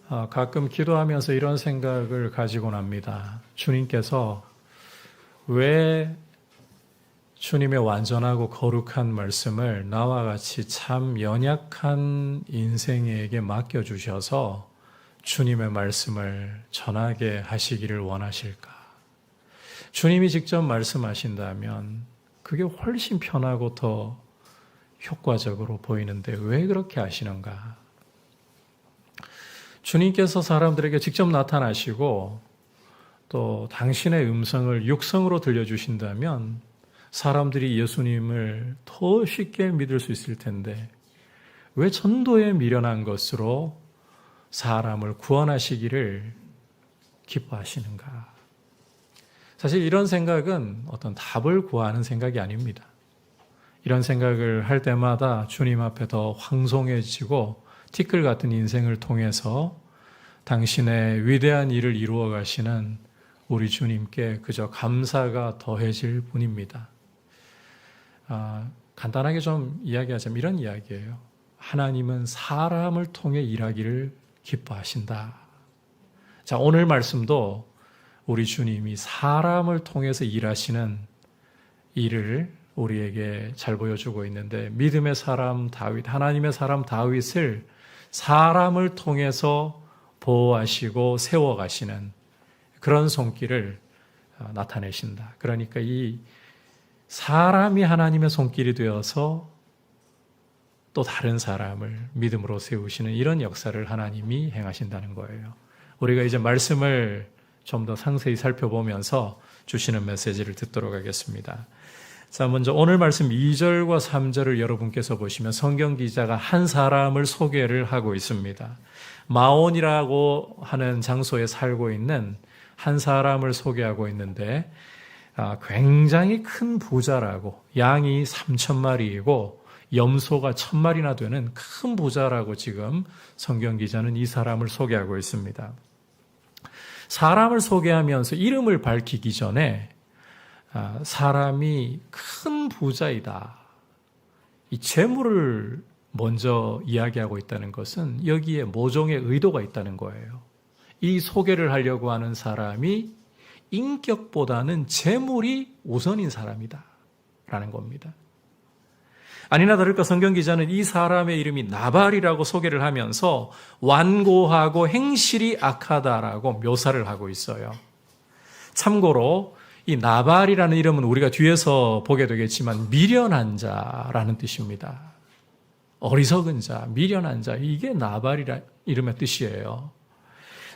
가끔 기도하면서 이런 생각을 가지곤 합니다. 주님께서 왜 주님의 완전하고 거룩한 말씀을 나와 같이 참 연약한 인생에게 맡겨주셔서 주님의 말씀을 전하게 하시기를 원하실까? 주님이 직접 말씀하신다면 그게 훨씬 편하고 더 효과적으로 보이는데 왜 그렇게 하시는가? 주님께서 사람들에게 직접 나타나시고 또 당신의 음성을 육성으로 들려주신다면 사람들이 예수님을 더 쉽게 믿을 수 있을 텐데 왜 전도에 미련한 것으로 사람을 구원하시기를 기뻐하시는가? 사실 이런 생각은 어떤 답을 구하는 생각이 아닙니다. 이런 생각을 할 때마다 주님 앞에 더 황송해지고 티끌 같은 인생을 통해서 당신의 위대한 일을 이루어 가시는 우리 주님께 그저 감사가 더해질 뿐입니다. 간단하게 좀 이야기하자면 이런 이야기예요. 하나님은 사람을 통해 일하기를 기뻐하신다. 자, 오늘 말씀도 우리 주님이 사람을 통해서 일하시는 일을 우리에게 잘 보여주고 있는데 믿음의 사람 다윗, 하나님의 사람 다윗을 사람을 통해서 보호하시고 세워가시는 그런 손길을 나타내신다. 그러니까 이 사람이 하나님의 손길이 되어서 또 다른 사람을 믿음으로 세우시는 이런 역사를 하나님이 행하신다는 거예요. 우리가 이제 말씀을 좀 더 상세히 살펴보면서 주시는 메시지를 듣도록 하겠습니다. 자, 먼저 오늘 말씀 2절과 3절을 여러분께서 보시면 성경 기자가 한 사람을 소개를 하고 있습니다. 마온이라고 하는 장소에 살고 있는 한 사람을 소개하고 있는데 굉장히 큰 부자라고, 양이 3,000마리이고 염소가 1,000마리나 되는 큰 부자라고 지금 성경 기자는 이 사람을 소개하고 있습니다. 사람을 소개하면서 이름을 밝히기 전에 사람이 큰 부자이다. 이 재물을 먼저 이야기하고 있다는 것은 여기에 모종의 의도가 있다는 거예요. 이 소개를 하려고 하는 사람이 인격보다는 재물이 우선인 사람이다 라는 겁니다. 아니나 다를까 성경 기자는 이 사람의 이름이 나발이라고 소개를 하면서 완고하고 행실이 악하다라고 묘사를 하고 있어요. 참고로 이 나발이라는 이름은 우리가 뒤에서 보게 되겠지만 미련한 자라는 뜻입니다. 어리석은 자, 미련한 자, 이게 나발이라는 이름의 뜻이에요.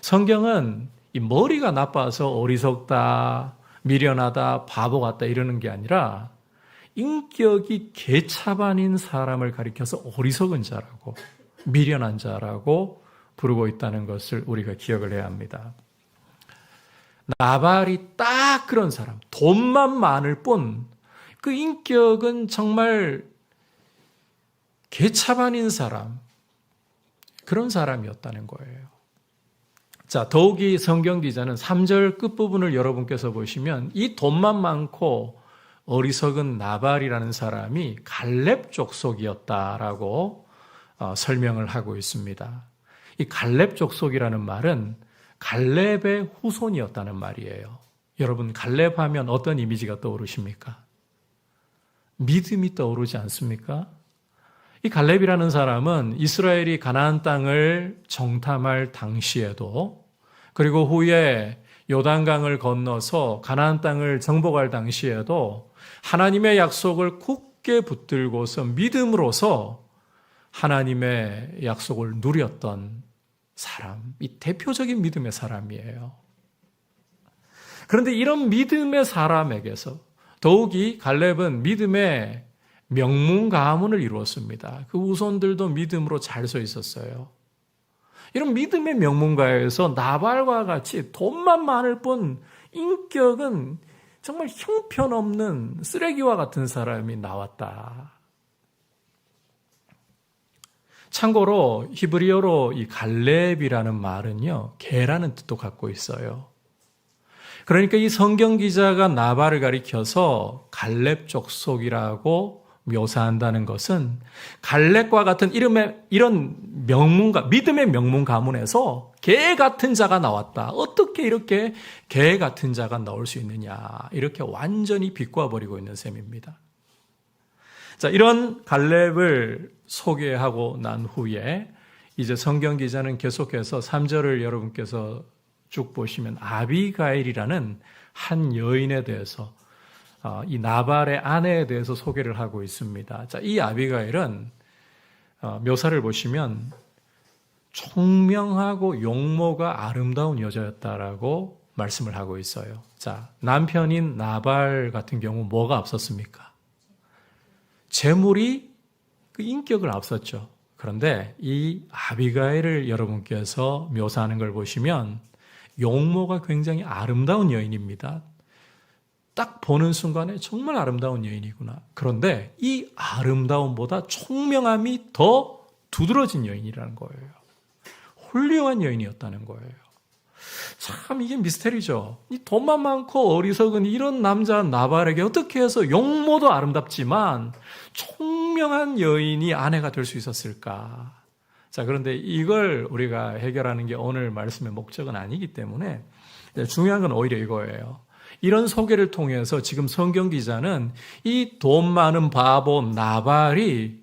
성경은 이 머리가 나빠서 어리석다, 미련하다, 바보 같다 이러는 게 아니라 인격이 개차반인 사람을 가리켜서 어리석은 자라고 미련한 자라고 부르고 있다는 것을 우리가 기억을 해야 합니다. 나발이 딱 그런 사람, 돈만 많을 뿐 그 인격은 정말 개차반인 사람, 그런 사람이었다는 거예요. 자, 더욱이 성경 기자는 3절 끝부분을 여러분께서 보시면 이 돈만 많고 어리석은 나발이라는 사람이 갈렙 족속이었다라고 설명을 하고 있습니다. 이 갈렙 족속이라는 말은 갈렙의 후손이었다는 말이에요. 여러분, 갈렙 하면 어떤 이미지가 떠오르십니까? 믿음이 떠오르지 않습니까? 이 갈렙이라는 사람은 이스라엘이 가나안 땅을 정탐할 당시에도 그리고 후에 요단강을 건너서 가나안 땅을 정복할 당시에도 하나님의 약속을 굳게 붙들고서 믿음으로서 하나님의 약속을 누렸던 사람, 이 대표적인 믿음의 사람이에요. 그런데 이런 믿음의 사람에게서 더욱이 갈렙은 믿음의 명문 가문을 이루었습니다. 그 후손들도 믿음으로 잘 서 있었어요. 이런 믿음의 명문가에서 나발과 같이 돈만 많을 뿐 인격은 정말 형편없는 쓰레기와 같은 사람이 나왔다. 참고로 히브리어로 이 갈렙이라는 말은요, 개라는 뜻도 갖고 있어요. 그러니까 이 성경 기자가 나발을 가리켜서 갈렙 족속이라고 묘사한다는 것은 갈렙과 같은 이런 명문가, 믿음의 명문 가문에서 개 같은 자가 나왔다. 어떻게 이렇게 개 같은 자가 나올 수 있느냐. 이렇게 완전히 비꼬아버리고 있는 셈입니다. 자, 이런 갈렙을 소개하고 난 후에 이제 성경 기자는 계속해서 3절을 여러분께서 쭉 보시면 아비가일이라는 한 여인에 대해서 이 나발의 아내에 대해서 소개를 하고 있습니다. 자, 이 아비가일은 묘사를 보시면 총명하고 용모가 아름다운 여자였다라고 말씀을 하고 있어요. 자, 남편인 나발 같은 경우 뭐가 앞섰습니까? 재물이 그 인격을 앞섰죠. 그런데 이 아비가일을 여러분께서 묘사하는 걸 보시면 용모가 굉장히 아름다운 여인입니다. 딱 보는 순간에 정말 아름다운 여인이구나. 그런데 이 아름다움보다 총명함이 더 두드러진 여인이라는 거예요. 훌륭한 여인이었다는 거예요. 참 이게 미스테리죠. 이 돈만 많고 어리석은 이런 남자 나발에게 어떻게 해서 용모도 아름답지만 총명한 여인이 아내가 될 수 있었을까? 자, 그런데 이걸 우리가 해결하는 게 오늘 말씀의 목적은 아니기 때문에 중요한 건 오히려 이거예요. 이런 소개를 통해서 지금 성경 기자는 이 돈 많은 바보 나발이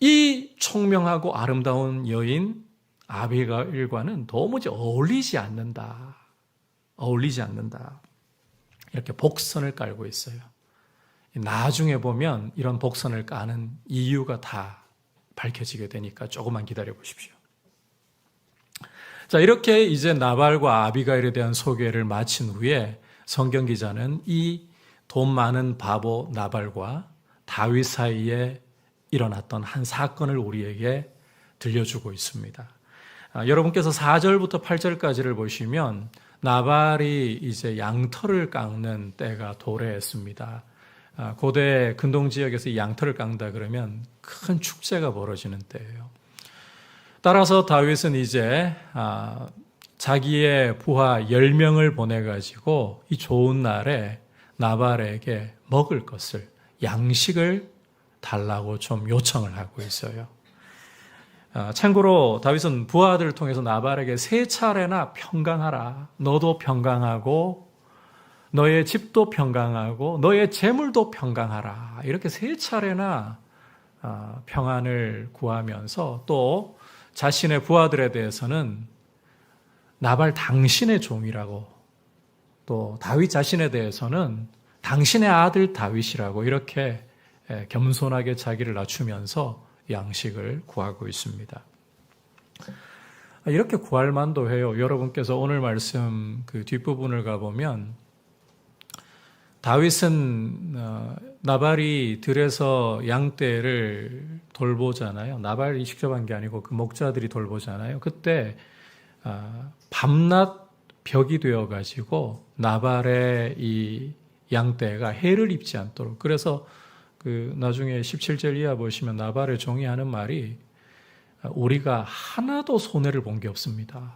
이 총명하고 아름다운 여인 아비가일과는 도무지 어울리지 않는다. 이렇게 복선을 깔고 있어요. 나중에 보면 이런 복선을 까는 이유가 다 밝혀지게 되니까 조금만 기다려 보십시오. 자, 이렇게 이제 나발과 아비가일에 대한 소개를 마친 후에 성경 기자는 이 돈 많은 바보 나발과 다윗 사이에 일어났던 한 사건을 우리에게 들려주고 있습니다. 여러분께서 4절부터 8절까지를 보시면 나발이 이제 양털을 깎는 때가 도래했습니다. 고대 근동 지역에서 이 양털을 깎는다 그러면 큰 축제가 벌어지는 때예요. 따라서 다윗은 이제 자기의 부하 10명을 보내가지고 이 좋은 날에 나발에게 먹을 것을, 양식을 달라고 좀 요청을 하고 있어요. 참고로 다윗은 부하들을 통해서 나발에게 3차례나 평강하라. 너도 평강하고 너의 집도 평강하고 너의 재물도 평강하라. 이렇게 3차례나 평안을 구하면서 또 자신의 부하들에 대해서는 나발 당신의 종이라고, 또 다윗 자신에 대해서는 당신의 아들 다윗이라고 이렇게 겸손하게 자기를 낮추면서 양식을 구하고 있습니다. 이렇게 구할 만도 해요. 여러분께서 오늘 말씀 그 뒷부분을 가보면 다윗은 나발이 들에서 양떼를 돌보잖아요. 나발이 직접 한 게 아니고 그 목자들이 돌보잖아요. 그때 밤낮 벽이 되어가지고 나발의 이 양떼가 해를 입지 않도록, 그래서 그 나중에 17절 이하 보시면 나발의 종이 하는 말이 우리가 하나도 손해를 본 게 없습니다.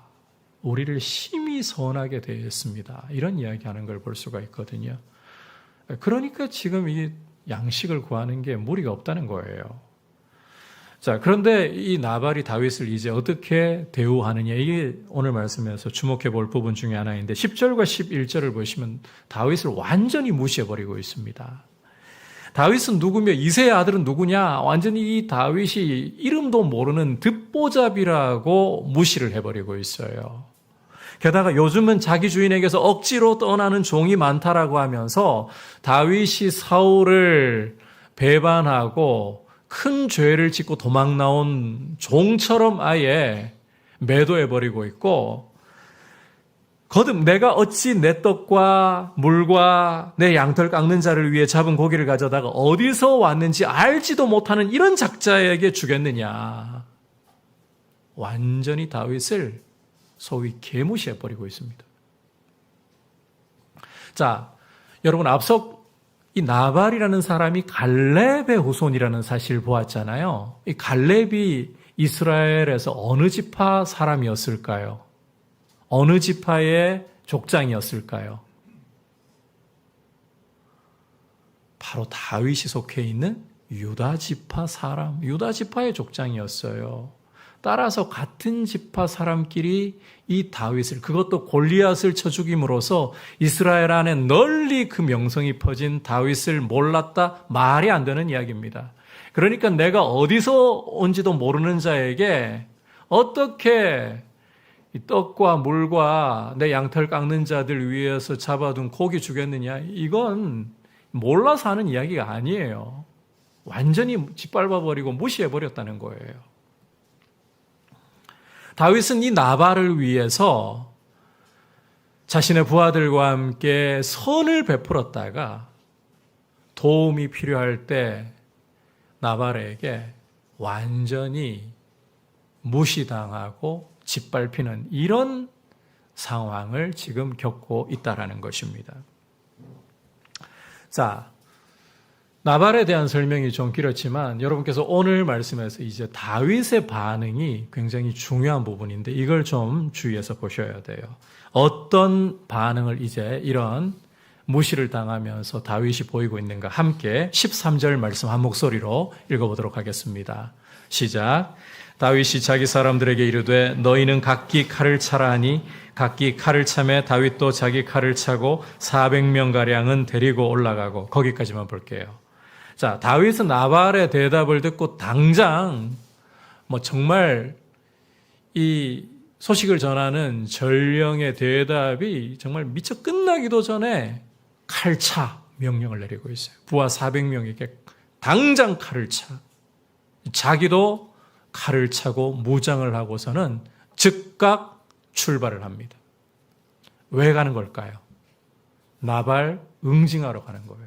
우리를 심히 선하게 대했습니다. 이런 이야기하는 걸 볼 수가 있거든요. 그러니까 지금 이 양식을 구하는 게 무리가 없다는 거예요. 자, 그런데 이 나발이 다윗을 이제 어떻게 대우하느냐, 이게 오늘 말씀에서 주목해 볼 부분 중에 하나인데 10절과 11절을 보시면 다윗을 완전히 무시해버리고 있습니다. 다윗은 누구며 이새의 아들은 누구냐? 완전히 이 다윗이 이름도 모르는 듣보잡이라고 무시를 해버리고 있어요. 게다가 요즘은 자기 주인에게서 억지로 떠나는 종이 많다라고 하면서 다윗이 사울을 배반하고 큰 죄를 짓고 도망 나온 종처럼 아예 매도해버리고 있고, 거듭 내가 어찌 내 떡과 물과 내 양털 깎는 자를 위해 잡은 고기를 가져다가 어디서 왔는지 알지도 못하는 이런 작자에게 주겠느냐. 완전히 다윗을 소위 개무시해버리고 있습니다. 자, 여러분 앞서 이 나발이라는 사람이 갈렙의 후손이라는 사실을 보았잖아요. 이 갈렙이 이스라엘에서 어느 지파 사람이었을까요? 어느 지파의 족장이었을까요? 바로 다윗이 속해 있는 유다 지파 사람, 유다 지파의 족장이었어요. 따라서 같은 지파 사람끼리 이 다윗을, 그것도 골리앗을 쳐 죽임으로써 이스라엘 안에 널리 그 명성이 퍼진 다윗을 몰랐다, 말이 안 되는 이야기입니다. 그러니까 내가 어디서 온지도 모르는 자에게 어떻게 이 떡과 물과 내 양털 깎는 자들 위에서 잡아둔 고기 주겠느냐, 이건 몰라서 하는 이야기가 아니에요. 완전히 짓밟아버리고 무시해버렸다는 거예요. 다윗은 이 나발을 위해서 자신의 부하들과 함께 선을 베풀었다가 도움이 필요할 때 나발에게 완전히 무시당하고 짓밟히는 이런 상황을 지금 겪고 있다는 것입니다. 자, 나발에 대한 설명이 좀 길었지만 여러분께서 오늘 말씀에서 이제 다윗의 반응이 굉장히 중요한 부분인데 이걸 좀 주의해서 보셔야 돼요. 어떤 반응을 이제 이런 무시를 당하면서 다윗이 보이고 있는가, 함께 13절 말씀 한 목소리로 읽어보도록 하겠습니다. 시작. 다윗이 자기 사람들에게 이르되 너희는 각기 칼을 차라 하니 각기 칼을 차매 다윗도 자기 칼을 차고 400명가량은 데리고 올라가고, 거기까지만 볼게요. 자, 다윗은 나발의 대답을 듣고 당장 정말 이 소식을 전하는 전령의 대답이 정말 미처 끝나기도 전에 칼차 명령을 내리고 있어요. 부하 400명에게 당장 칼을 차. 자기도 칼을 차고 무장을 하고서는 즉각 출발을 합니다. 왜 가는 걸까요? 나발 응징하러 가는 거예요.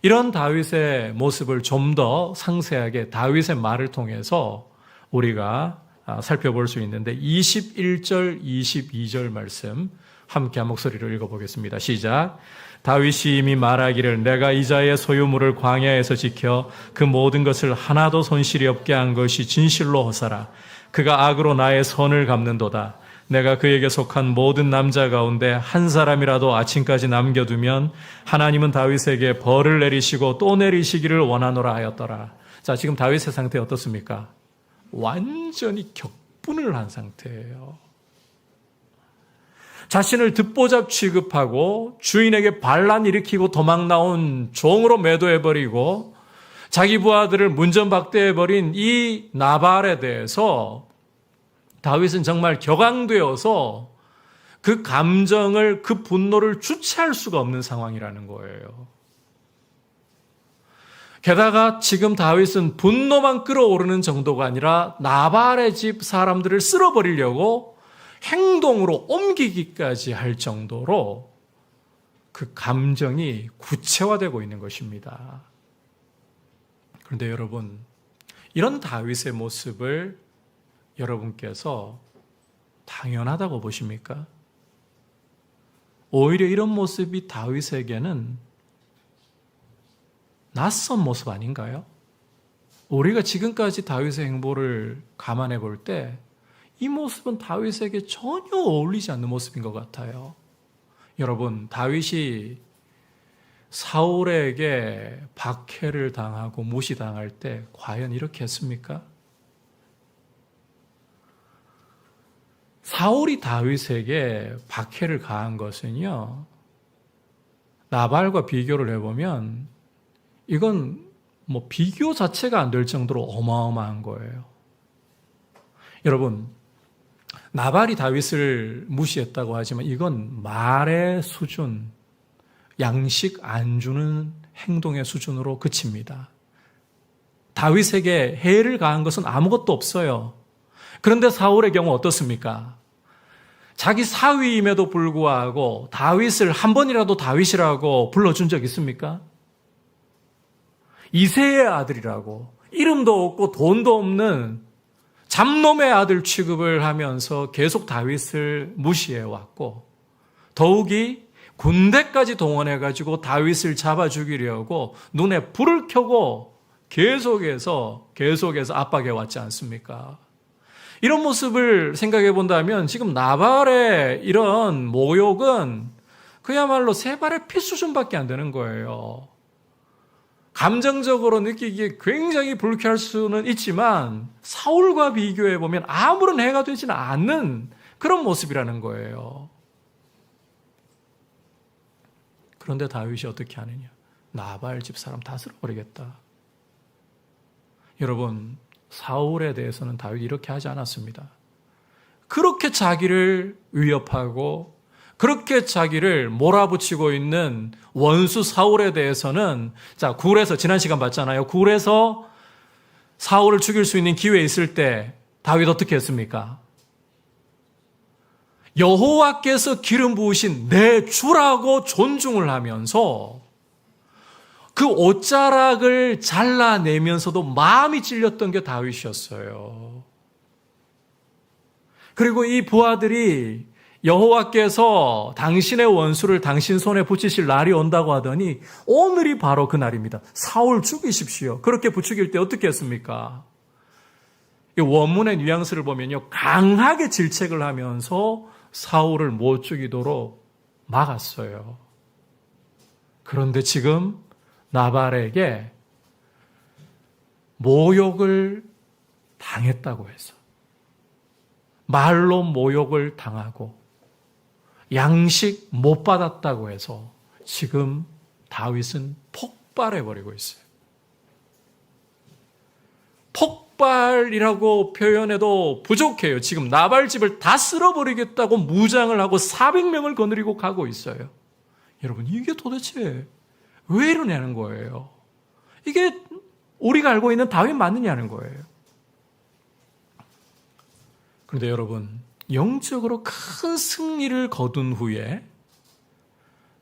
이런 다윗의 모습을 좀 더 상세하게 다윗의 말을 통해서 우리가 살펴볼 수 있는데 21절, 22절 말씀 함께 한 목소리로 읽어보겠습니다. 시작. 다윗이 이미 말하기를 내가 이자의 소유물을 광야에서 지켜 그 모든 것을 하나도 손실이 없게 한 것이 진실로 호사라. 그가 악으로 나의 선을 갚는도다. 내가 그에게 속한 모든 남자 가운데 한 사람이라도 아침까지 남겨두면 하나님은 다윗에게 벌을 내리시고 또 내리시기를 원하노라 하였더라. 자, 지금 다윗의 상태 어떻습니까? 완전히 격분을 한 상태예요. 자신을 듣보잡 취급하고 주인에게 반란 일으키고 도망 나온 종으로 매도해버리고 자기 부하들을 문전박대해버린 이 나발에 대해서 다윗은 정말 격앙되어서 그 감정을, 그 분노를 주체할 수가 없는 상황이라는 거예요. 게다가 지금 다윗은 분노만 끓어오르는 정도가 아니라 나발의 집 사람들을 쓸어버리려고 행동으로 옮기기까지 할 정도로 그 감정이 구체화되고 있는 것입니다. 그런데 여러분, 이런 다윗의 모습을 여러분께서 당연하다고 보십니까? 오히려 이런 모습이 다윗에게는 낯선 모습 아닌가요? 우리가 지금까지 다윗의 행보를 감안해 볼 때 이 모습은 다윗에게 전혀 어울리지 않는 모습인 것 같아요. 여러분, 다윗이 사울에게 박해를 당하고 무시당할 때 과연 이렇게 했습니까? 사울이 다윗에게 박해를 가한 것은요, 나발과 비교를 해보면 이건 비교 자체가 안 될 정도로 어마어마한 거예요. 여러분, 나발이 다윗을 무시했다고 하지만 이건 말의 수준, 양식 안 주는 행동의 수준으로 그칩니다. 다윗에게 해를 가한 것은 아무것도 없어요. 그런데 사울의 경우 어떻습니까? 자기 사위임에도 불구하고 다윗을 한 번이라도 다윗이라고 불러준 적 있습니까? 이새의 아들이라고, 이름도 없고 돈도 없는 잡놈의 아들 취급을 하면서 계속 다윗을 무시해왔고, 더욱이 군대까지 동원해가지고 다윗을 잡아 죽이려고 눈에 불을 켜고 계속해서 압박해왔지 않습니까? 이런 모습을 생각해 본다면 지금 나발의 이런 모욕은 그야말로 세 발의 피 수준밖에 안 되는 거예요. 감정적으로 느끼기에 굉장히 불쾌할 수는 있지만 사울과 비교해 보면 아무런 해가 되지는 않는 그런 모습이라는 거예요. 그런데 다윗이 어떻게 하느냐? 나발 집사람 다 쓸어버리겠다. 여러분, 사울에 대해서는 다윗이 이렇게 하지 않았습니다. 그렇게 자기를 위협하고 그렇게 자기를 몰아붙이고 있는 원수 사울에 대해서는, 자, 굴에서, 지난 시간 봤잖아요. 굴에서 사울을 죽일 수 있는 기회 있을 때 다윗 어떻게 했습니까? 여호와께서 기름 부으신 내 주라고 존중을 하면서 그 옷자락을 잘라내면서도 마음이 찔렸던 게 다윗이었어요. 그리고 이 부하들이 여호와께서 당신의 원수를 당신 손에 붙이실 날이 온다고 하더니 오늘이 바로 그 날입니다. 사울 죽이십시오. 그렇게 부추길 때 어떻게 했습니까? 이 원문의 뉘앙스를 보면요, 강하게 질책을 하면서 사울을 못 죽이도록 막았어요. 그런데 지금 나발에게 모욕을 당했다고 해서, 말로 모욕을 당하고 양식 못 받았다고 해서 지금 다윗은 폭발해버리고 있어요. 폭발이라고 표현해도 부족해요. 지금 나발 집을 다 쓸어버리겠다고 무장을 하고 400명을 거느리고 가고 있어요. 여러분, 이게 도대체 왜 이러냐는 거예요. 이게 우리가 알고 있는 다윗 맞느냐는 거예요. 그런데 여러분, 영적으로 큰 승리를 거둔 후에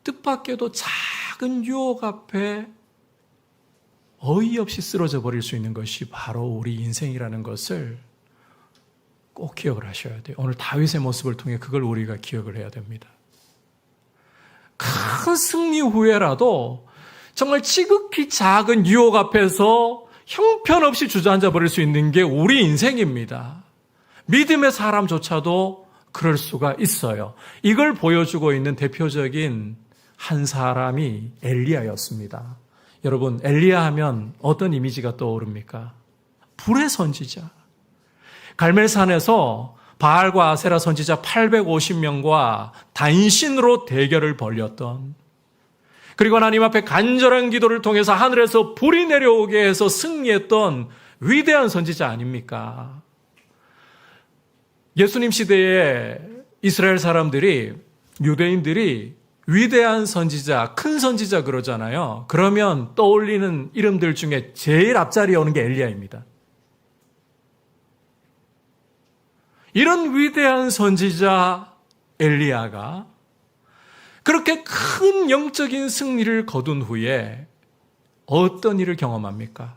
뜻밖에도 작은 유혹 앞에 어이없이 쓰러져 버릴 수 있는 것이 바로 우리 인생이라는 것을 꼭 기억을 하셔야 돼요. 오늘 다윗의 모습을 통해 그걸 우리가 기억을 해야 됩니다. 큰 승리 후에라도 정말 지극히 작은 유혹 앞에서 형편없이 주저앉아 버릴 수 있는 게 우리 인생입니다. 믿음의 사람조차도 그럴 수가 있어요. 이걸 보여주고 있는 대표적인 한 사람이 엘리야였습니다. 여러분, 엘리야 하면 어떤 이미지가 떠오릅니까? 불의 선지자. 갈멜산에서 바알과 아세라 선지자 850명과 단신으로 대결을 벌였던, 그리고 하나님 앞에 간절한 기도를 통해서 하늘에서 불이 내려오게 해서 승리했던 위대한 선지자 아닙니까? 예수님 시대에 이스라엘 사람들이, 유대인들이 위대한 선지자, 큰 선지자 그러잖아요. 그러면 떠올리는 이름들 중에 제일 앞자리에 오는 게 엘리야입니다. 이런 위대한 선지자 엘리야가 그렇게 큰 영적인 승리를 거둔 후에 어떤 일을 경험합니까?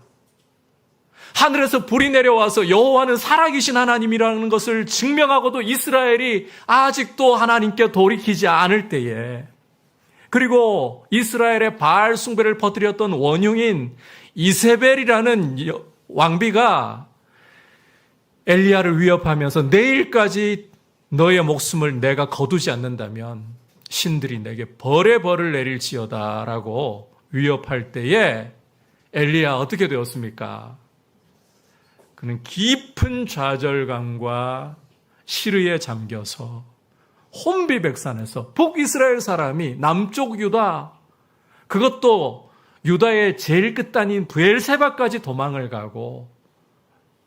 하늘에서 불이 내려와서 여호와는 살아계신 하나님이라는 것을 증명하고도 이스라엘이 아직도 하나님께 돌이키지 않을 때에, 그리고 이스라엘의 바알 숭배를 퍼뜨렸던 원흉인 이세벨이라는 왕비가 엘리야를 위협하면서 내일까지 너의 목숨을 내가 거두지 않는다면 신들이 내게 벌의 벌을 내릴지어다라고 위협할 때에 엘리야 어떻게 되었습니까? 그는 깊은 좌절감과 시르에 잠겨서 혼비백산에서 북이스라엘 사람이 남쪽 유다, 그것도 유다의 제일 끝단인 브엘세바까지 도망을 가고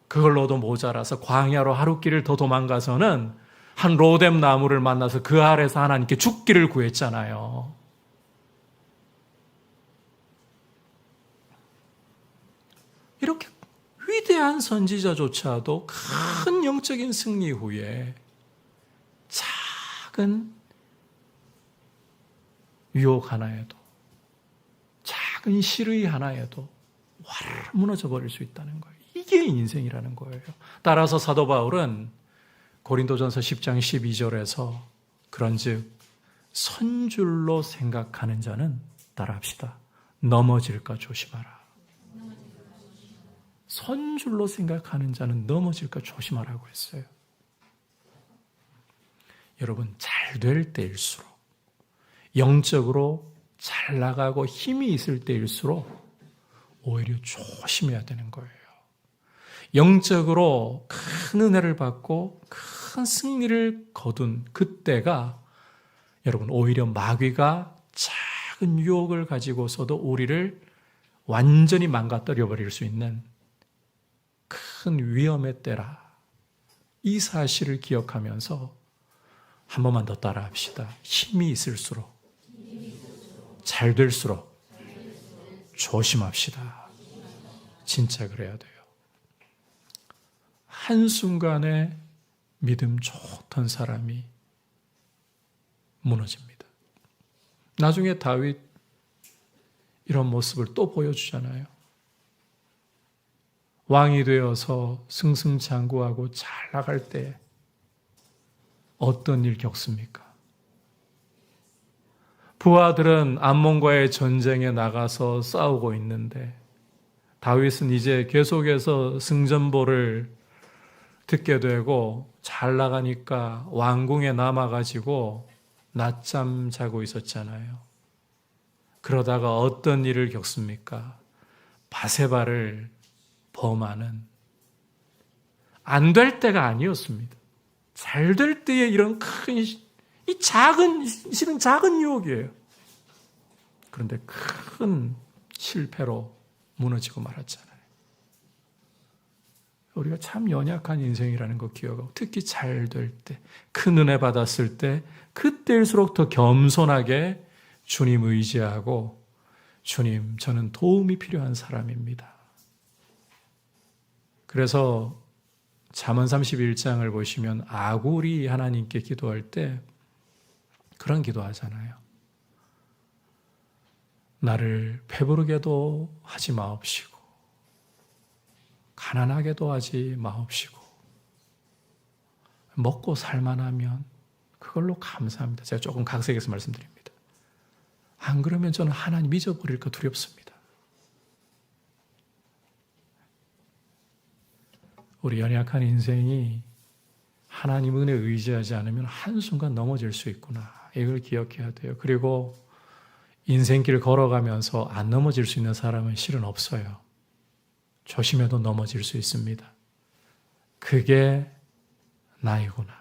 그걸로도 모자라서 광야로 하룻길을 더 도망가서는 한 로뎀 나무를 만나서 그 아래서 하나님께 죽기를 구했잖아요. 이렇게 위대한 선지자조차도 큰 영적인 승리 후에 작은 유혹 하나에도, 작은 시르이 하나에도 와르르 무너져 버릴 수 있다는 거예요. 이게 인생이라는 거예요. 따라서 사도 바울은 고린도전서 10장 12절에서 그런즉 선줄로 생각하는 자는, 따라합시다, 넘어질까 조심하라. 선줄로 생각하는 자는 넘어질까 조심하라고 했어요. 여러분, 잘 될 때일수록, 영적으로 잘 나가고 힘이 있을 때일수록 오히려 조심해야 되는 거예요. 영적으로 큰 은혜를 받고 큰 승리를 거둔 그때가 여러분 오히려 마귀가 작은 유혹을 가지고서도 우리를 완전히 망가뜨려 버릴 수 있는 큰 위험의 때라. 이 사실을 기억하면서 한 번만 더 따라합시다. 힘이 있을수록 잘 될수록 조심합시다. 진짜 그래야 돼요. 한순간에 믿음 좋던 사람이 무너집니다. 나중에 다윗 이런 모습을 또 보여주잖아요. 왕이 되어서 승승장구하고 잘 나갈 때 어떤 일 겪습니까? 부하들은 암몬과의 전쟁에 나가서 싸우고 있는데 다윗은 이제 계속해서 승전보를 듣게 되고 잘 나가니까 왕궁에 남아가지고 낮잠 자고 있었잖아요. 그러다가 어떤 일을 겪습니까? 바세바를 범하는, 안 될 때가 아니었습니다. 잘 될 때에 이런 큰, 이 작은, 실은 작은 유혹이에요. 그런데 큰 실패로 무너지고 말았잖아요. 우리가 참 연약한 인생이라는 거 기억하고, 특히 잘 될 때, 큰 은혜 받았을 때, 그때일수록 더 겸손하게 주님 의지하고, 주님, 저는 도움이 필요한 사람입니다. 그래서 잠언 31장을 보시면 아굴이 하나님께 기도할 때 그런 기도하잖아요. 나를 배부르게도 하지 마옵시고 가난하게도 하지 마옵시고 먹고 살만하면 그걸로 감사합니다. 제가 조금 각색해서 말씀드립니다. 안 그러면 저는 하나님 잊어버릴까 두렵습니다. 우리 연약한 인생이 하나님 은혜에 의지하지 않으면 한순간 넘어질 수 있구나. 이걸 기억해야 돼요. 그리고 인생길 걸어가면서 안 넘어질 수 있는 사람은 실은 없어요. 조심해도 넘어질 수 있습니다. 그게 나이구나.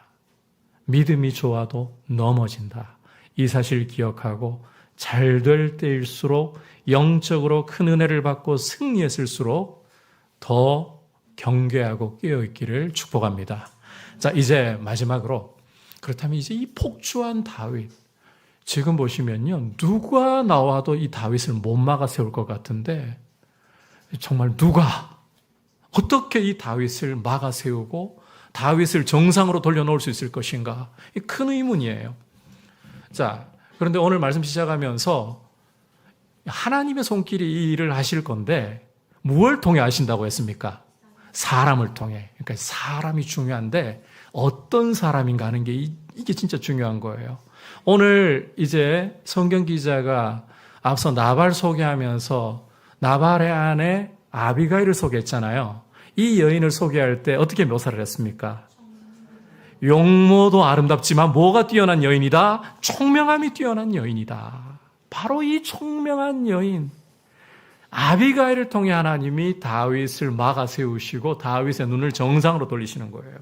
믿음이 좋아도 넘어진다. 이 사실을 기억하고 잘 될 때일수록 영적으로 큰 은혜를 받고 승리했을수록 더 경계하고 깨어있기를 축복합니다. 자, 이제 마지막으로, 그렇다면 이제 이 폭주한 다윗, 지금 보시면요, 누가 나와도 이 다윗을 못 막아 세울 것 같은데 정말 누가 어떻게 이 다윗을 막아 세우고 다윗을 정상으로 돌려놓을 수 있을 것인가? 큰 의문이에요. 자, 그런데 오늘 말씀 시작하면서 하나님의 손길이 이 일을 하실 건데 무엇을 통해 하신다고 했습니까? 사람을 통해. 그러니까 사람이 중요한데 어떤 사람인가 하는 게 이게 진짜 중요한 거예요. 오늘 이제 성경 기자가 앞서 나발 소개하면서 나발의 아내 아비가일을 소개했잖아요. 이 여인을 소개할 때 어떻게 묘사를 했습니까? 용모도 아름답지만 뭐가 뛰어난 여인이다? 총명함이 뛰어난 여인이다. 바로 이 총명한 여인 아비가일을 통해 하나님이 다윗을 막아 세우시고 다윗의 눈을 정상으로 돌리시는 거예요.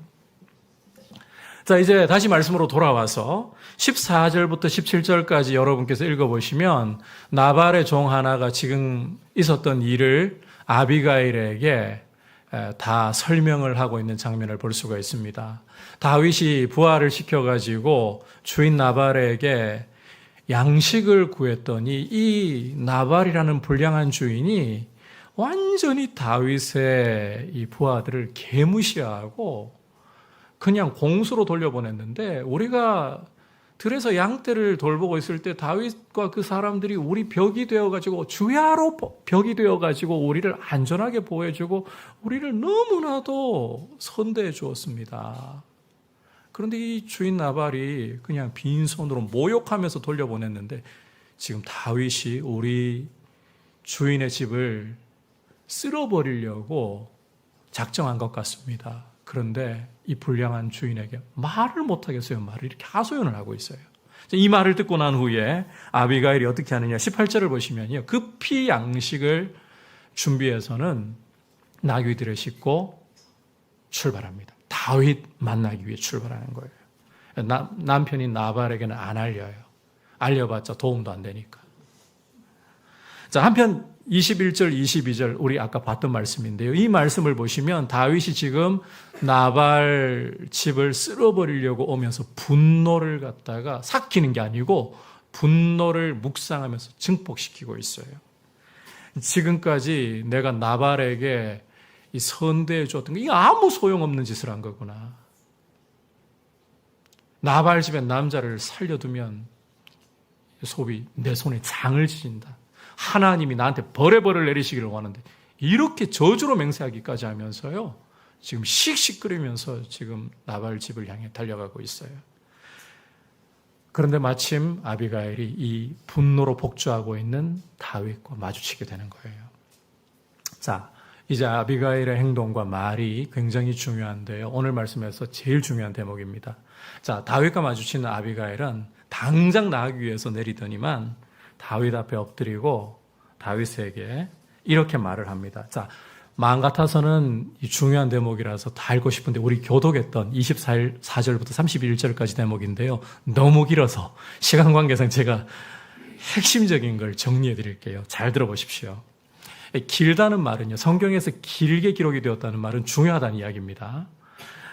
자, 이제 다시 말씀으로 돌아와서 14절부터 17절까지 여러분께서 읽어보시면 나발의 종 하나가 지금 있었던 일을 아비가일에게 다 설명을 하고 있는 장면을 볼 수가 있습니다. 다윗이 부하를 시켜가지고 주인 나발에게 양식을 구했더니 이 나발이라는 불량한 주인이 완전히 다윗의 이 부하들을 개무시하고 그냥 공수로 돌려보냈는데, 우리가 들에서 양떼를 돌보고 있을 때 다윗과 그 사람들이 우리 벽이 되어가지고 주야로 벽이 되어가지고 우리를 안전하게 보호해주고 우리를 너무나도 선대해 주었습니다. 그런데 이 주인 나발이 그냥 빈손으로 모욕하면서 돌려보냈는데 지금 다윗이 우리 주인의 집을 쓸어버리려고 작정한 것 같습니다. 그런데 이 불량한 주인에게 말을 못하겠어요. 말을 이렇게 하소연을 하고 있어요. 이 말을 듣고 난 후에 아비가일이 어떻게 하느냐, 18절을 보시면요, 급히 양식을 준비해서는 나귀들을 싣고 출발합니다. 다윗 만나기 위해 출발하는 거예요. 남편이 나발에게는 안 알려요. 알려봤자 도움도 안 되니까. 자, 한편 21절, 22절 우리 아까 봤던 말씀인데요. 이 말씀을 보시면 다윗이 지금 나발 집을 쓸어버리려고 오면서 분노를 갖다가 삭히는 게 아니고 분노를 묵상하면서 증폭시키고 있어요. 지금까지 내가 나발에게 이 선대해 줬던 거, 이거 아무 소용없는 짓을 한 거구나. 나발 집에 남자를 살려두면 소위 내 손에 장을 지진다. 하나님이 나한테 벌을 내리시기를 원하는데 이렇게 저주로 맹세하기까지 하면서요. 지금 씩씩거리면서 지금 나발 집을 향해 달려가고 있어요. 그런데 마침 아비가일이 이 분노로 복주하고 있는 다윗과 마주치게 되는 거예요. 자, 이제 아비가일의 행동과 말이 굉장히 중요한데요. 오늘 말씀에서 제일 중요한 대목입니다. 자, 다윗과 마주치는 아비가일은 당장 나가기 위해서 내리더니만 다윗 앞에 엎드리고 다윗에게 이렇게 말을 합니다. 자, 마음 같아서는 이 중요한 대목이라서 다 알고 싶은데 우리 교독했던 24절부터 31절까지 대목인데요. 너무 길어서 시간 관계상 제가 핵심적인 걸 정리해 드릴게요. 잘 들어보십시오. 길다는 말은요. 성경에서 길게 기록이 되었다는 말은 중요하다는 이야기입니다.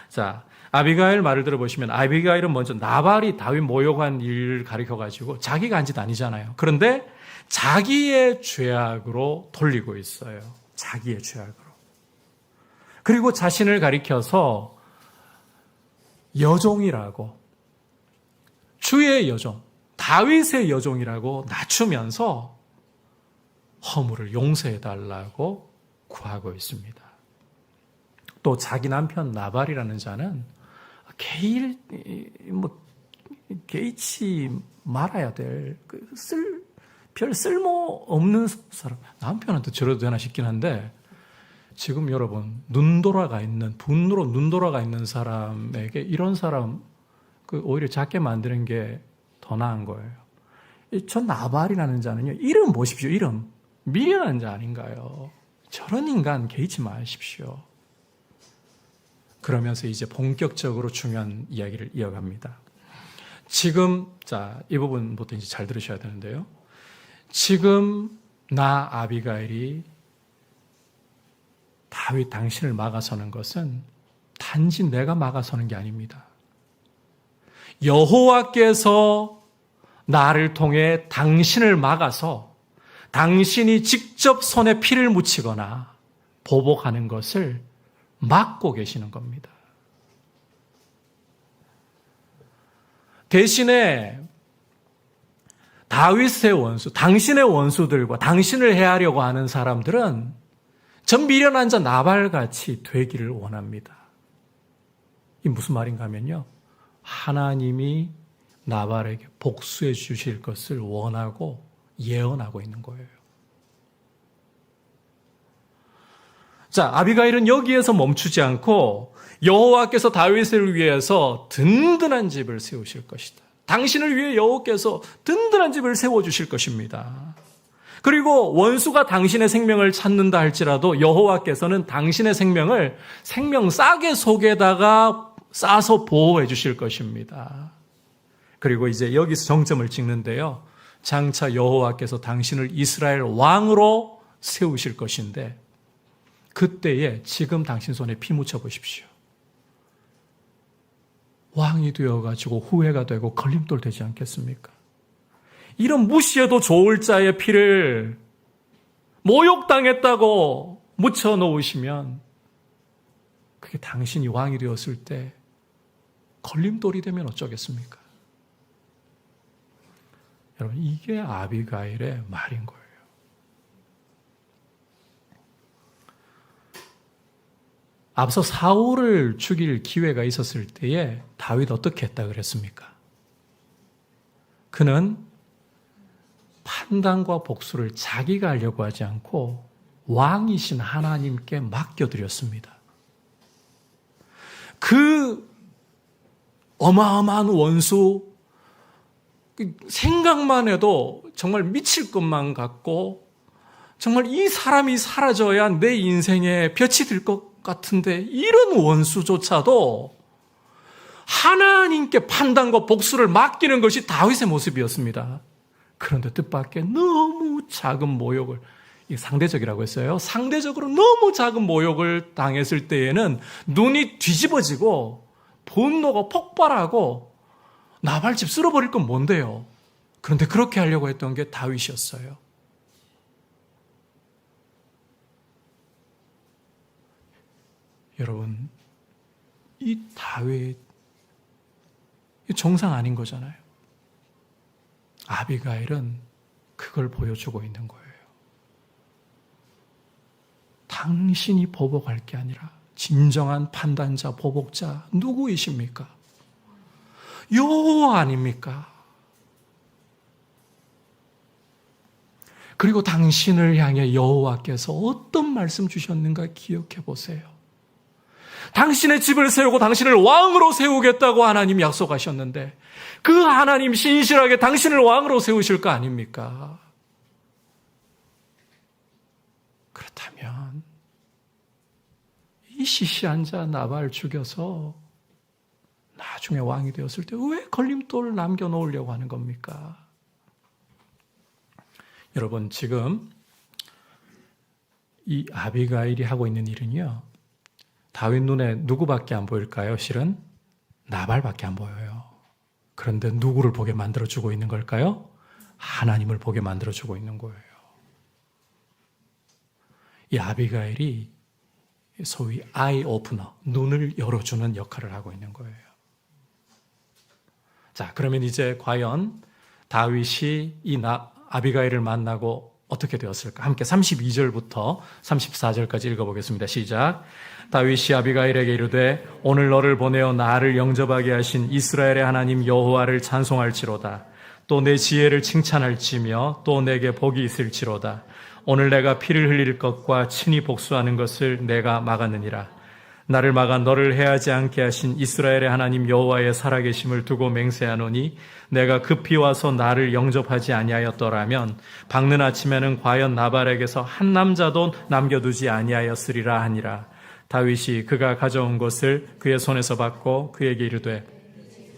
자, 아비가일 말을 들어보시면 아비가일은 먼저 나발이 다윗 모욕한 일을 가리켜가지고 자기가 한 짓 아니잖아요. 그런데 자기의 죄악으로 돌리고 있어요. 자기의 죄악으로. 그리고 자신을 가리켜서 여종이라고, 주의 여종, 다윗의 여종이라고 낮추면서 허물을 용서해달라고 구하고 있습니다. 또 자기 남편 나발이라는 자는 개의치 말아야 될 별 쓸모없는 사람. 남편한테 저래도 되나 싶긴 한데 지금 여러분 눈 돌아가 있는, 분노로 눈 돌아가 있는 사람에게 이런 사람 오히려 작게 만드는 게 더 나은 거예요. 저 나발이라는 자는요, 이름 보십시오. 이름 미련한 자 아닌가요? 저런 인간 개의치 마십시오. 그러면서 이제 본격적으로 중요한 이야기를 이어갑니다. 지금 자, 이 부분부터 이제 잘 들으셔야 되는데요. 지금 나 아비가일이 다윗 당신을 막아서는 것은 단지 내가 막아서는 게 아닙니다. 여호와께서 나를 통해 당신을 막아서 당신이 직접 손에 피를 묻히거나 보복하는 것을 막고 계시는 겁니다. 대신에 다윗의 원수, 당신의 원수들과 당신을 해하려고 하는 사람들은 전 미련한 자 나발같이 되기를 원합니다. 이게 무슨 말인가 하면요. 하나님이 나발에게 복수해 주실 것을 원하고 예언하고 있는 거예요. 자, 아비가일은 여기에서 멈추지 않고 여호와께서 다윗을 위해서 든든한 집을 세우실 것이다. 당신을 위해 여호와께서 든든한 집을 세워주실 것입니다. 그리고 원수가 당신의 생명을 찾는다 할지라도 여호와께서는 당신의 생명을 생명싸개 속에다가 싸서 보호해 주실 것입니다. 그리고 이제 여기서 정점을 찍는데요. 장차 여호와께서 당신을 이스라엘 왕으로 세우실 것인데 그때에 지금 당신 손에 피 묻혀 보십시오. 왕이 되어가지고 후회가 되고 걸림돌 되지 않겠습니까? 이런 무시해도 좋을 자의 피를 모욕당했다고 묻혀 놓으시면 그게 당신이 왕이 되었을 때 걸림돌이 되면 어쩌겠습니까? 여러분, 이게 아비가일의 말인 거예요. 앞서 사울을 죽일 기회가 있었을 때에 다윗 어떻게 했다 그랬습니까? 그는 판단과 복수를 자기가 하려고 하지 않고 왕이신 하나님께 맡겨드렸습니다. 그 어마어마한 원수, 생각만 해도 정말 미칠 것만 같고 정말 이 사람이 사라져야 내 인생에 볕이 들 것 같은데 이런 원수조차도 하나님께 판단과 복수를 맡기는 것이 다윗의 모습이었습니다. 그런데 뜻밖의 너무 작은 모욕을, 이게 상대적이라고 했어요. 상대적으로 너무 작은 모욕을 당했을 때에는 눈이 뒤집어지고 분노가 폭발하고 나발집 쓸어버릴 건 뭔데요? 그런데 그렇게 하려고 했던 게 다윗이었어요. 여러분, 이 다윗 정상 아닌 거잖아요. 아비가일은 그걸 보여주고 있는 거예요. 당신이 보복할 게 아니라 진정한 판단자, 보복자 누구이십니까? 여호와 아닙니까? 그리고 당신을 향해 여호와께서 어떤 말씀 주셨는가 기억해 보세요. 당신의 집을 세우고 당신을 왕으로 세우겠다고 하나님 약속하셨는데 그 하나님 신실하게 당신을 왕으로 세우실 거 아닙니까? 그렇다면 이 시시한 자 나발 죽여서 나중에 왕이 되었을 때 왜 걸림돌을 남겨놓으려고 하는 겁니까? 여러분, 지금 이 아비가일이 하고 있는 일은요, 다윗 눈에 누구밖에 안 보일까요? 실은 나발밖에 안 보여요. 그런데 누구를 보게 만들어주고 있는 걸까요? 하나님을 보게 만들어주고 있는 거예요. 이 아비가일이 소위 아이 오프너, 눈을 열어주는 역할을 하고 있는 거예요. 자, 그러면 이제 과연 다윗이 이 아비가일을 만나고 어떻게 되었을까? 함께 32절부터 34절까지 읽어보겠습니다. 시작. 다윗이 아비가일에게 이르되 오늘 너를 보내어 나를 영접하게 하신 이스라엘의 하나님 여호와를 찬송할지로다. 또 내 지혜를 칭찬할지며 또 내게 복이 있을지로다. 오늘 내가 피를 흘릴 것과 친히 복수하는 것을 내가 막았느니라. 나를 막아 너를 해하지 않게 하신 이스라엘의 하나님 여호와의 살아계심을 두고 맹세하노니 내가 급히 와서 나를 영접하지 아니하였더라면 밝는 아침에는 과연 나발에게서 한 남자도 남겨두지 아니하였으리라 하니라. 다윗이 그가 가져온 것을 그의 손에서 받고 그에게 이르되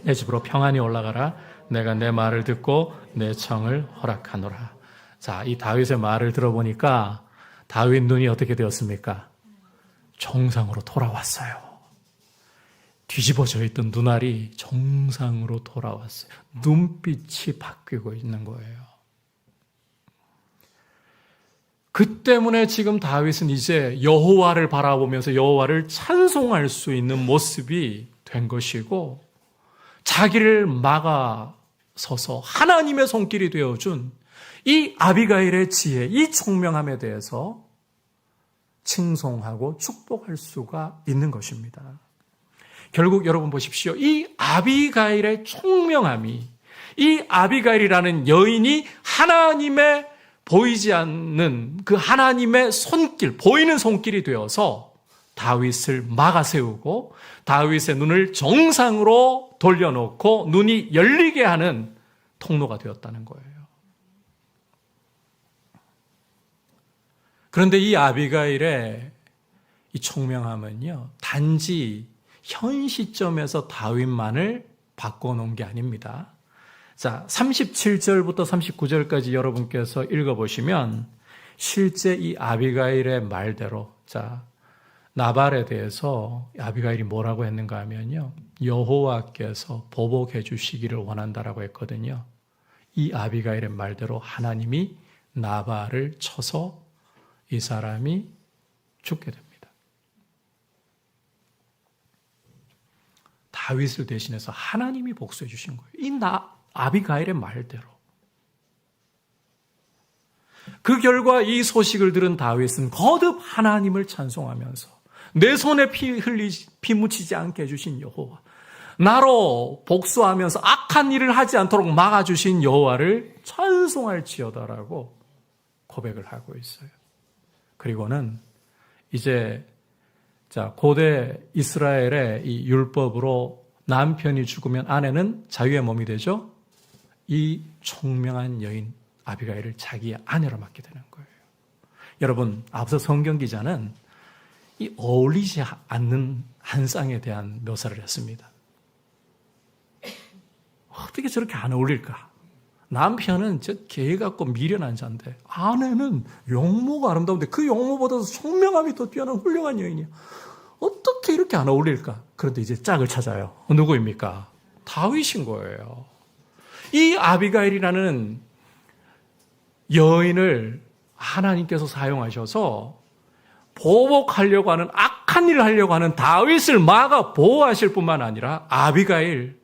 내 집으로 평안히 올라가라. 내가 내 말을 듣고 내 청을 허락하노라. 자, 이 다윗의 말을 들어보니까 다윗 눈이 어떻게 되었습니까? 정상으로 돌아왔어요. 뒤집어져 있던 눈알이 정상으로 돌아왔어요. 눈빛이 바뀌고 있는 거예요. 그 때문에 지금 다윗은 이제 여호와를 바라보면서 여호와를 찬송할 수 있는 모습이 된 것이고 자기를 막아서서 하나님의 손길이 되어준 이 아비가일의 지혜, 이 총명함에 대해서 칭송하고 축복할 수가 있는 것입니다. 결국 여러분 보십시오. 이 아비가일의 총명함이, 이 아비가일이라는 여인이 하나님의 보이지 않는 그 하나님의 손길, 보이는 손길이 되어서 다윗을 막아세우고 다윗의 눈을 정상으로 돌려놓고 눈이 열리게 하는 통로가 되었다는 거예요. 그런데 이 아비가일의 이 총명함은요, 단지 현 시점에서 다윗만을 바꿔놓은 게 아닙니다. 자, 37절부터 39절까지 여러분께서 읽어보시면 실제 이 아비가일의 말대로, 자, 나발에 대해서 아비가일이 뭐라고 했는가 하면요, 여호와께서 보복해 주시기를 원한다라고 했거든요. 이 아비가일의 말대로 하나님이 나발을 쳐서 이 사람이 죽게 됩니다. 다윗을 대신해서 하나님이 복수해 주신 거예요. 이 아비가일의 말대로. 그 결과 이 소식을 들은 다윗은 거듭 하나님을 찬송하면서 내 손에 피 묻히지 않게 해주신 여호와, 나로 복수하면서 악한 일을 하지 않도록 막아주신 여호와를 찬송할지어다라고 고백을 하고 있어요. 그리고는 이제 고대 이스라엘의 이 율법으로 남편이 죽으면 아내는 자유의 몸이 되죠. 이 총명한 여인 아비가일을 자기의 아내로 맡게 되는 거예요. 여러분, 앞서 성경 기자는 이 어울리지 않는 한 쌍에 대한 묘사를 했습니다. 어떻게 저렇게 안 어울릴까? 남편은 저 개 같고 미련한 자인데 아내는 용모가 아름다운데 그 용모보다도 총명함이 더 뛰어난 훌륭한 여인이야. 어떻게 이렇게 안 어울릴까? 그런데 이제 짝을 찾아요. 누구입니까? 다윗인 거예요. 이 아비가일이라는 여인을 하나님께서 사용하셔서 보복하려고 하는 악한 일을 하려고 하는 다윗을 막아 보호하실 뿐만 아니라 아비가일,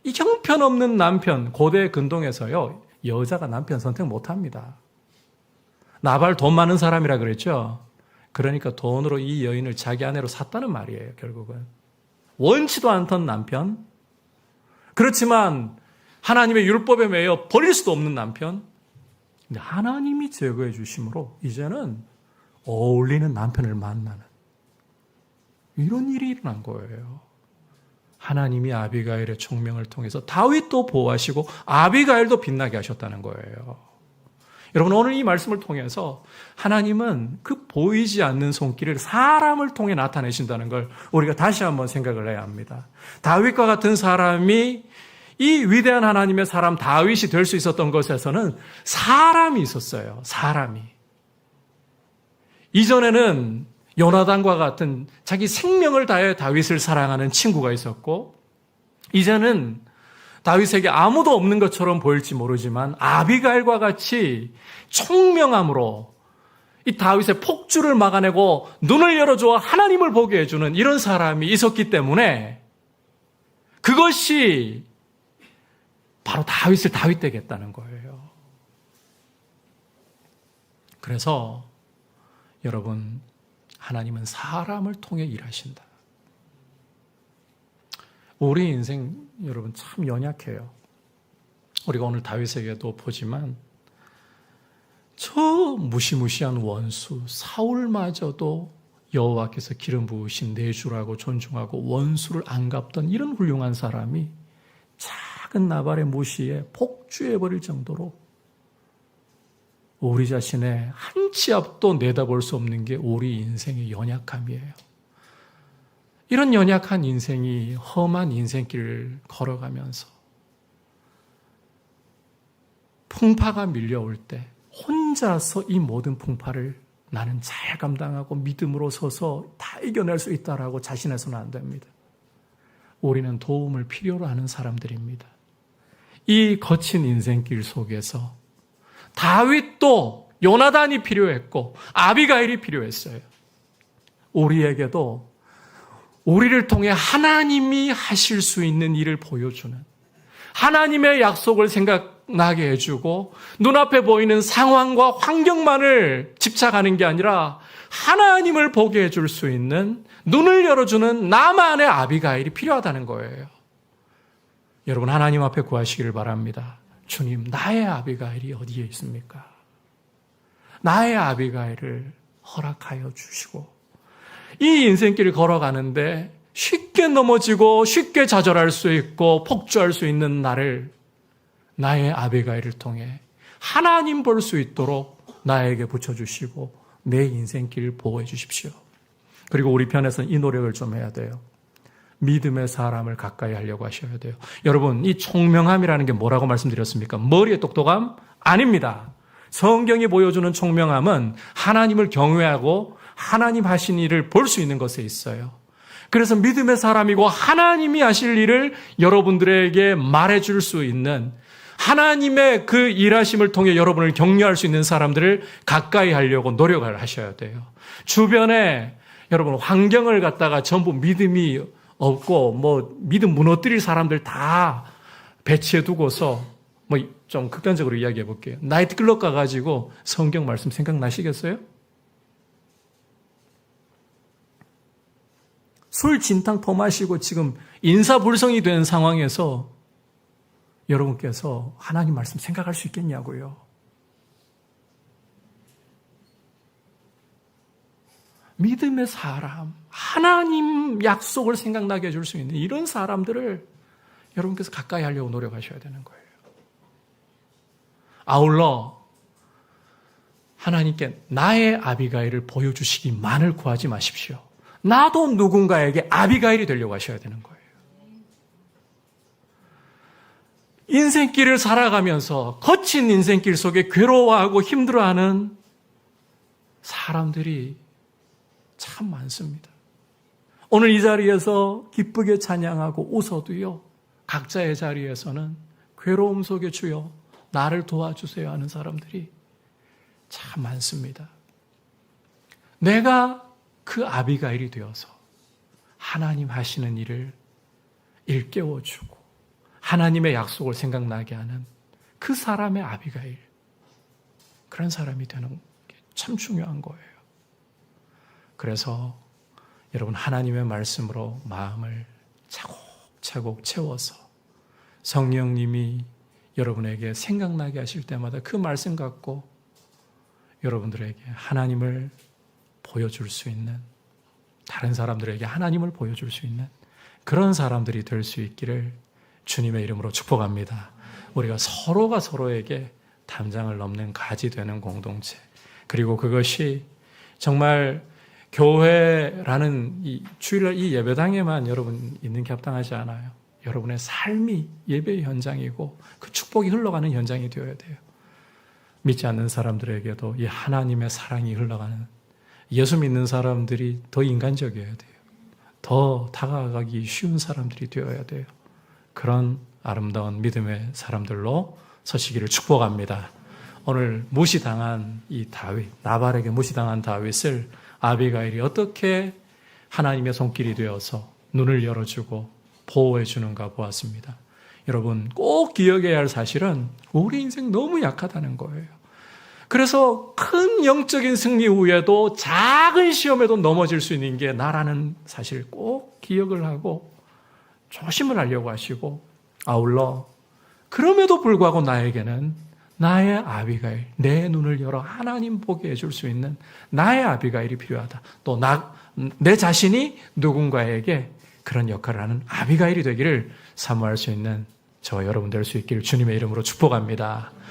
이 형편없는 남편, 고대 근동에서요, 여자가 남편 선택 못합니다. 나발 돈 많은 사람이라 그랬죠. 그러니까 돈으로 이 여인을 자기 아내로 샀다는 말이에요, 결국은. 원치도 않던 남편. 그렇지만 하나님의 율법에 매여 버릴 수도 없는 남편. 근데 하나님이 제거해 주심으로 이제는 어울리는 남편을 만나는 이런 일이 일어난 거예요. 하나님이 아비가일의 총명을 통해서 다윗도 보호하시고 아비가일도 빛나게 하셨다는 거예요. 여러분, 오늘 이 말씀을 통해서 하나님은 그 보이지 않는 손길을 사람을 통해 나타내신다는 걸 우리가 다시 한번 생각을 해야 합니다. 다윗과 같은 사람이 이 위대한 하나님의 사람 다윗이 될 수 있었던 것에서는 사람이 있었어요. 사람이. 이전에는 요나단과 같은 자기 생명을 다해 다윗을 사랑하는 친구가 있었고, 이제는 다윗에게 아무도 없는 것처럼 보일지 모르지만 아비가일과 같이 총명함으로 이 다윗의 폭주를 막아내고 눈을 열어주어 하나님을 보게 해주는 이런 사람이 있었기 때문에 그것이 바로 다윗을 다윗되게 했다는 거예요. 그래서 여러분, 하나님은 사람을 통해 일하신다. 우리 인생 여러분 참 연약해요. 우리가 오늘 다윗에게도 보지만 저 무시무시한 원수 사울마저도 여호와께서 기름 부으신 내주라고 존중하고 원수를 안 갚던 이런 훌륭한 사람이 작은 나발의 무시에 폭주해버릴 정도로 우리 자신의 한 치 앞도 내다볼 수 없는 게 우리 인생의 연약함이에요. 이런 연약한 인생이 험한 인생길을 걸어가면서 풍파가 밀려올 때 혼자서 이 모든 풍파를 나는 잘 감당하고 믿음으로 서서 다 이겨낼 수 있다라고 자신해서는 안 됩니다. 우리는 도움을 필요로 하는 사람들입니다. 이 거친 인생길 속에서 다윗도 요나단이 필요했고 아비가일이 필요했어요. 우리에게도 우리를 통해 하나님이 하실 수 있는 일을 보여주는, 하나님의 약속을 생각나게 해주고 눈앞에 보이는 상황과 환경만을 집착하는 게 아니라 하나님을 보게 해줄 수 있는, 눈을 열어주는 나만의 아비가일이 필요하다는 거예요. 여러분, 하나님 앞에 구하시기를 바랍니다. 주님, 나의 아비가일이 어디에 있습니까? 나의 아비가일을 허락하여 주시고, 이 인생길을 걸어가는데 쉽게 넘어지고 쉽게 좌절할 수 있고 폭주할 수 있는 나를, 나의 아비가일을 통해 하나님 볼 수 있도록 나에게 붙여주시고 내 인생길을 보호해 주십시오. 그리고 우리 편에서는 이 노력을 좀 해야 돼요. 믿음의 사람을 가까이 하려고 하셔야 돼요. 여러분, 이 총명함이라는 게 뭐라고 말씀드렸습니까? 머리의 똑똑함? 아닙니다. 성경이 보여주는 총명함은 하나님을 경외하고 하나님 하신 일을 볼 수 있는 것에 있어요. 그래서 믿음의 사람이고 하나님이 하실 일을 여러분들에게 말해줄 수 있는, 하나님의 그 일하심을 통해 여러분을 격려할 수 있는 사람들을 가까이 하려고 노력을 하셔야 돼요. 주변에 여러분 환경을 갖다가 전부 믿음이 없고 믿음 무너뜨릴 사람들 다 배치해 두고서 좀 극단적으로 이야기해 볼게요. 나이트클럽 가가지고 성경 말씀 생각나시겠어요? 술 진탕 퍼마시고 지금 인사불성이 된 상황에서 여러분께서 하나님 말씀 생각할 수 있겠냐고요. 믿음의 사람, 하나님 약속을 생각나게 해줄 수 있는 이런 사람들을 여러분께서 가까이 하려고 노력하셔야 되는 거예요. 아울러 하나님께 나의 아비가일을 보여주시기만을 구하지 마십시오. 나도 누군가에게 아비가일이 되려고 하셔야 되는 거예요. 인생길을 살아가면서 거친 인생길 속에 괴로워하고 힘들어하는 사람들이 참 많습니다. 오늘 이 자리에서 기쁘게 찬양하고 웃어도요, 각자의 자리에서는 괴로움 속에 주여 나를 도와주세요 하는 사람들이 참 많습니다. 내가 그 아비가일이 되어서 하나님 하시는 일을 일깨워주고 하나님의 약속을 생각나게 하는 그 사람의 아비가일, 그런 사람이 되는 게 참 중요한 거예요. 그래서 여러분, 하나님의 말씀으로 마음을 차곡차곡 채워서 성령님이 여러분에게 생각나게 하실 때마다 그 말씀 갖고 여러분들에게 하나님을 보여줄 수 있는, 다른 사람들에게 하나님을 보여줄 수 있는 그런 사람들이 될 수 있기를 주님의 이름으로 축복합니다. 우리가 서로가 서로에게 담장을 넘는 가지 되는 공동체, 그리고 그것이 정말 교회라는 이 주일날 이 예배당에만 여러분 있는 게 합당하지 않아요. 여러분의 삶이 예배의 현장이고 그 축복이 흘러가는 현장이 되어야 돼요. 믿지 않는 사람들에게도 이 하나님의 사랑이 흘러가는, 예수 믿는 사람들이 더 인간적이어야 돼요. 더 다가가기 쉬운 사람들이 되어야 돼요. 그런 아름다운 믿음의 사람들로 서시기를 축복합니다. 오늘 무시당한 이 다윗, 나발에게 무시당한 다윗을 아비가일이 어떻게 하나님의 손길이 되어서 눈을 열어주고 보호해 주는가 보았습니다. 여러분, 꼭 기억해야 할 사실은 우리 인생 너무 약하다는 거예요. 그래서 큰 영적인 승리 후에도 작은 시험에도 넘어질 수 있는 게 나라는 사실 꼭 기억을 하고 조심을 하려고 하시고, 아울러 그럼에도 불구하고 나에게는 나의 아비가일, 내 눈을 열어 하나님 보게 해줄 수 있는 나의 아비가일이 필요하다. 또 내 자신이 누군가에게 그런 역할을 하는 아비가일이 되기를 사모할 수 있는 저와 여러분 될 수 있기를 주님의 이름으로 축복합니다.